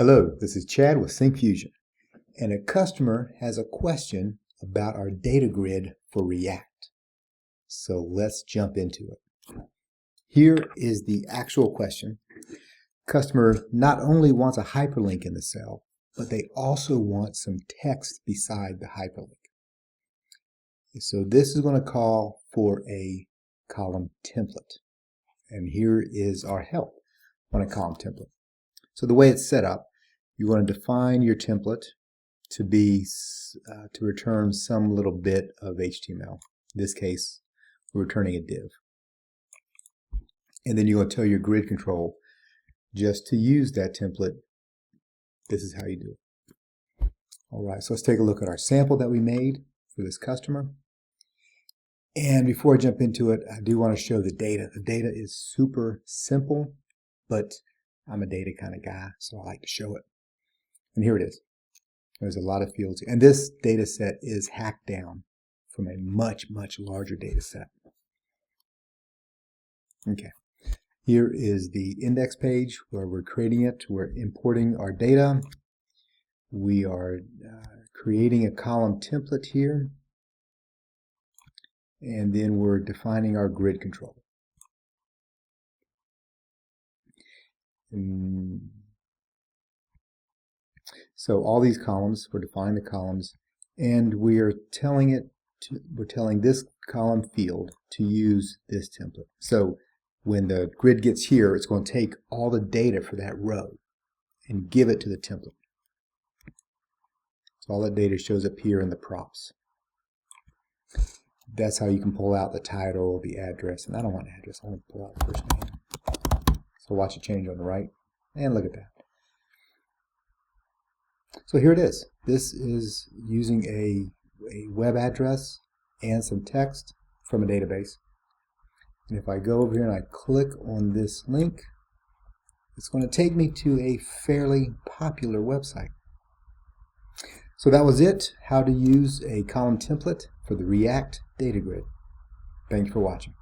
Hello, this is Chad with Syncfusion, and a customer has a question about our data grid for React. So let's jump into it. Here is the actual question. Customer not only wants a hyperlink in the cell, but they also want some text beside the hyperlink. So this is going to call for a column template. And here is our help on a column template. So the way it's set up, you want to define your template to be to return some little bit of HTML. In this case, we're returning a div. And then you're going to tell your grid control just to use that template. This is how you do it. All right, so let's take a look at our sample that we made for this customer. And before I jump into it, I do want to show the data. The data is super simple, but I'm a data kind of guy, so I like to show it. And here it is. There's a lot of fields. And this data set is hacked down from a much, much larger data set. Okay. Here is the index page where we're creating it. We're importing our data. We are creating a column template here. And then we're defining our grid control. So all these columns, we're defining the columns, and we are telling we're telling this column field to use this template. So when the grid gets here, it's going to take all the data for that row and give it to the template. So all that data shows up here in the props. That's how you can pull out the title, the address, and I don't want an address, I want to pull out the first name. So watch it change on the right, and look at that. So here it is. This is using a web address and some text from a database. And if I go over here and I click on this link, it's going to take me to a fairly popular website. So that was it, how to use a column template for the React data grid. Thanks for watching.